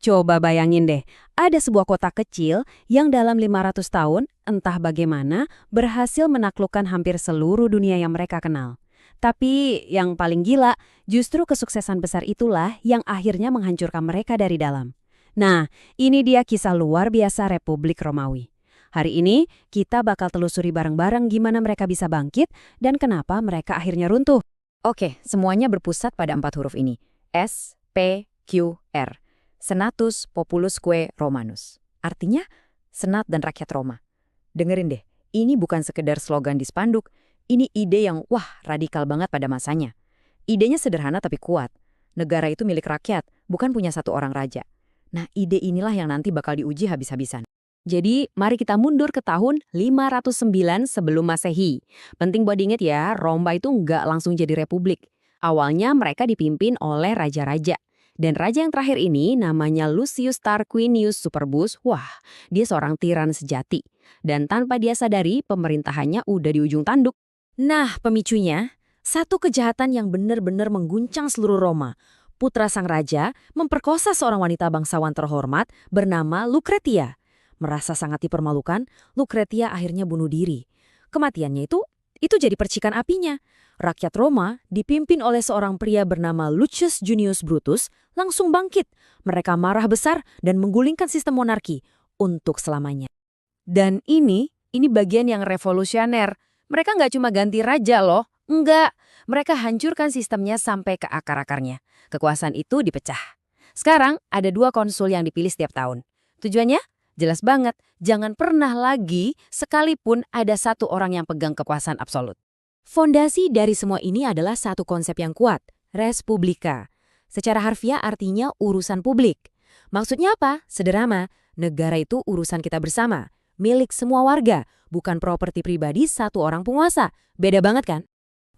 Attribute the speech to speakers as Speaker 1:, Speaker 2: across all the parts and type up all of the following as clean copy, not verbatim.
Speaker 1: Coba bayangin deh, ada sebuah kota kecil yang dalam 500 tahun, entah bagaimana, berhasil menaklukkan hampir seluruh dunia yang mereka kenal. Tapi yang paling gila, justru kesuksesan besar itulah yang akhirnya menghancurkan mereka dari dalam. Nah, ini dia kisah luar biasa Republik Romawi. Hari ini, kita bakal telusuri bareng-bareng gimana mereka bisa bangkit dan kenapa mereka akhirnya runtuh.
Speaker 2: Oke, semuanya berpusat pada 4 huruf ini. S, P, Q, R. Senatus Populusque Romanus. Artinya, Senat dan Rakyat Roma. Dengerin deh, ini bukan sekedar slogan di spanduk. Ini ide yang, radikal banget pada masanya. Idenya sederhana tapi kuat. Negara itu milik rakyat, bukan punya satu orang raja. Nah, ide inilah yang nanti bakal diuji habis-habisan.
Speaker 1: Jadi, mari kita mundur ke tahun 509 sebelum Masehi. Penting buat diingat ya, Roma itu nggak langsung jadi republik. Awalnya mereka dipimpin oleh raja-raja. Dan raja yang terakhir ini namanya Lucius Tarquinius Superbus. Dia seorang tiran sejati. Dan tanpa dia sadari, pemerintahannya udah di ujung tanduk. Nah, pemicunya, satu kejahatan yang benar-benar mengguncang seluruh Roma. Putra sang raja memperkosa seorang wanita bangsawan terhormat bernama Lucretia. Merasa sangat dipermalukan, Lucretia akhirnya bunuh diri. Kematiannya itu jadi percikan apinya. Rakyat Roma, dipimpin oleh seorang pria bernama Lucius Junius Brutus, langsung bangkit. Mereka marah besar dan menggulingkan sistem monarki untuk selamanya. Dan ini bagian yang revolusioner. Mereka nggak cuma ganti raja loh, enggak. Mereka hancurkan sistemnya sampai ke akar-akarnya. Kekuasaan itu dipecah. Sekarang ada 2 konsul yang dipilih setiap tahun. Tujuannya? Jelas banget, jangan pernah lagi sekalipun ada satu orang yang pegang kekuasaan absolut. Fondasi dari semua ini adalah satu konsep yang kuat, res publica. Secara harfiah artinya urusan publik. Maksudnya apa? Sederhana, negara itu urusan kita bersama, milik semua warga, bukan properti pribadi satu orang penguasa. Beda banget kan?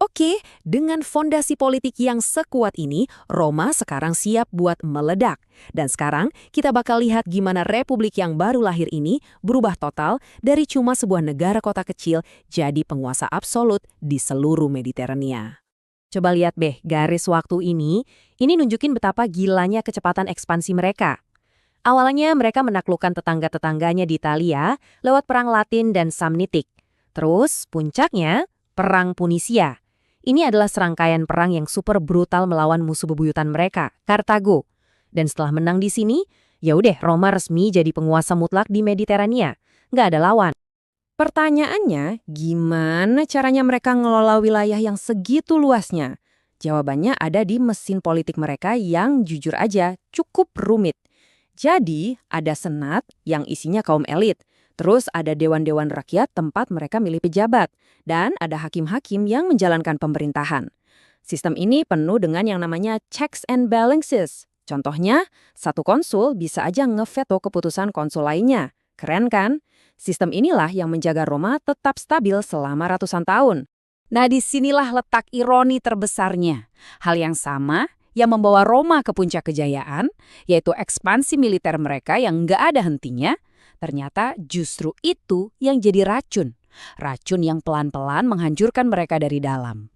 Speaker 1: Oke, dengan fondasi politik yang sekuat ini, Roma sekarang siap buat meledak. Dan sekarang kita bakal lihat gimana republik yang baru lahir ini berubah total dari cuma sebuah negara kota kecil jadi penguasa absolut di seluruh Mediterania. Coba lihat deh, garis waktu ini nunjukin betapa gilanya kecepatan ekspansi mereka. Awalnya mereka menaklukkan tetangga-tetangganya di Italia lewat Perang Latin dan Samnitik. Terus puncaknya, Perang Punisia. Ini adalah serangkaian perang yang super brutal melawan musuh bebuyutan mereka, Kartago. Dan setelah menang di sini, ya udah Roma resmi jadi penguasa mutlak di Mediterania. Nggak ada lawan. Pertanyaannya, gimana caranya mereka ngelola wilayah yang segitu luasnya? Jawabannya ada di mesin politik mereka yang jujur aja cukup rumit. Jadi, ada senat yang isinya kaum elit. Terus ada dewan-dewan rakyat tempat mereka milih pejabat. Dan ada hakim-hakim yang menjalankan pemerintahan. Sistem ini penuh dengan yang namanya checks and balances. Contohnya, satu konsul bisa aja ngeveto keputusan konsul lainnya. Keren kan? Sistem inilah yang menjaga Roma tetap stabil selama ratusan tahun. Nah, disinilah letak ironi terbesarnya. Hal yang sama yang membawa Roma ke puncak kejayaan, yaitu ekspansi militer mereka yang nggak ada hentinya, ternyata justru itu yang jadi racun. Racun yang pelan-pelan menghancurkan mereka dari dalam.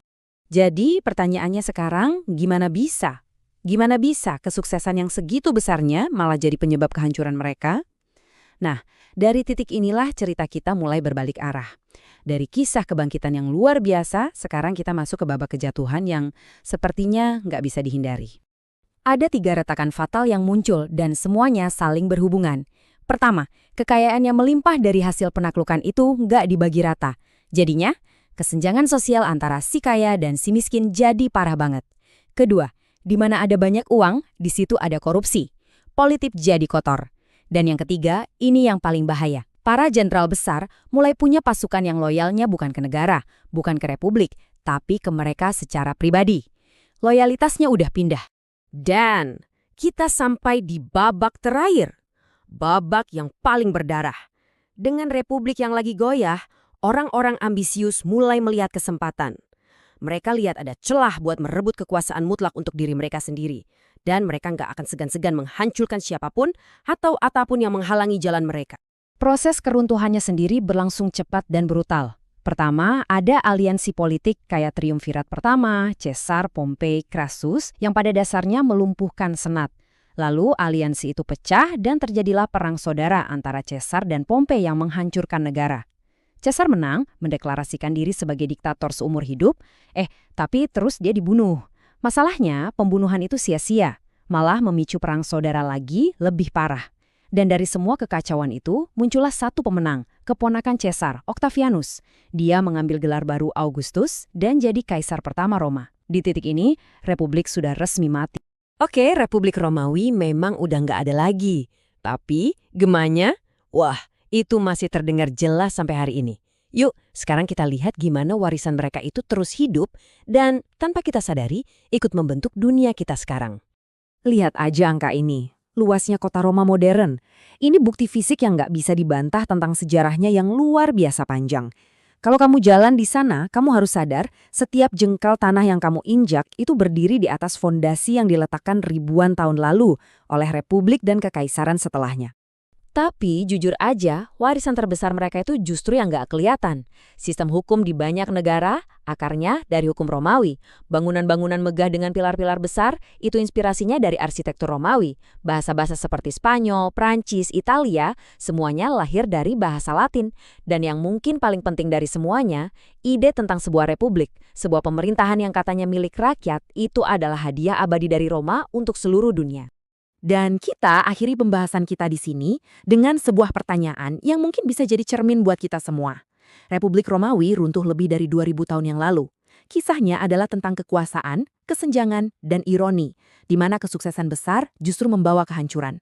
Speaker 1: Jadi pertanyaannya sekarang, gimana bisa? Gimana bisa kesuksesan yang segitu besarnya malah jadi penyebab kehancuran mereka? Nah, dari titik inilah cerita kita mulai berbalik arah. Dari kisah kebangkitan yang luar biasa, sekarang kita masuk ke babak kejatuhan yang sepertinya nggak bisa dihindari. Ada 3 retakan fatal yang muncul dan semuanya saling berhubungan. Pertama, kekayaan yang melimpah dari hasil penaklukan itu nggak dibagi rata. Jadinya, kesenjangan sosial antara si kaya dan si miskin jadi parah banget. Kedua, di mana ada banyak uang, di situ ada korupsi. Politik jadi kotor. Dan yang ketiga, ini yang paling bahaya. Para jenderal besar mulai punya pasukan yang loyalnya bukan ke negara, bukan ke republik, tapi ke mereka secara pribadi. Loyalitasnya udah pindah. Dan kita sampai di babak terakhir. Babak yang paling berdarah. Dengan republik yang lagi goyah, orang-orang ambisius mulai melihat kesempatan. Mereka lihat ada celah buat merebut kekuasaan mutlak untuk diri mereka sendiri. Dan mereka nggak akan segan-segan menghancurkan siapapun atau apapun yang menghalangi jalan mereka. Proses keruntuhannya sendiri berlangsung cepat dan brutal. Pertama, ada aliansi politik kayak Triumvirat pertama, Caesar, Pompei, Crassus, yang pada dasarnya melumpuhkan senat.
Speaker 2: Lalu aliansi itu pecah dan terjadilah perang saudara antara Caesar dan Pompei yang menghancurkan negara. Caesar menang, mendeklarasikan diri sebagai diktator seumur hidup, tapi terus dia dibunuh. Masalahnya, pembunuhan itu sia-sia, malah memicu perang saudara lagi lebih parah. Dan dari semua kekacauan itu, muncullah satu pemenang, keponakan Caesar, Octavianus. Dia mengambil gelar baru Augustus dan jadi kaisar pertama Roma. Di titik ini, Republik sudah resmi mati.
Speaker 1: Oke, Republik Romawi memang udah nggak ada lagi. Tapi, gemanya? Wah, itu masih terdengar jelas sampai hari ini. Yuk, sekarang kita lihat gimana warisan mereka itu terus hidup dan tanpa kita sadari ikut membentuk dunia kita sekarang. Lihat aja angka ini. Luasnya kota Roma modern. Ini bukti fisik yang nggak bisa dibantah tentang sejarahnya yang luar biasa panjang. Kalau kamu jalan di sana, kamu harus sadar setiap jengkal tanah yang kamu injak itu berdiri di atas fondasi yang diletakkan ribuan tahun lalu oleh republik dan kekaisaran setelahnya. Tapi jujur aja, warisan terbesar mereka itu justru yang nggak kelihatan. Sistem hukum di banyak negara, akarnya dari hukum Romawi. Bangunan-bangunan megah dengan pilar-pilar besar, itu inspirasinya dari arsitektur Romawi. Bahasa-bahasa seperti Spanyol, Prancis, Italia, semuanya lahir dari bahasa Latin. Dan yang mungkin paling penting dari semuanya, ide tentang sebuah republik, sebuah pemerintahan yang katanya milik rakyat, itu adalah hadiah abadi dari Roma untuk seluruh dunia. Dan kita akhiri pembahasan kita di sini dengan sebuah pertanyaan yang mungkin bisa jadi cermin buat kita semua. Republik Romawi runtuh lebih dari 2000 tahun yang lalu. Kisahnya adalah tentang kekuasaan, kesenjangan, dan ironi, di mana kesuksesan besar justru membawa kehancuran.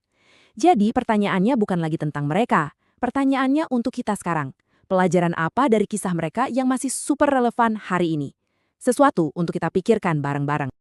Speaker 1: Jadi pertanyaannya bukan lagi tentang mereka, pertanyaannya untuk kita sekarang. Pelajaran apa dari kisah mereka yang masih super relevan hari ini? Sesuatu untuk kita pikirkan bareng-bareng.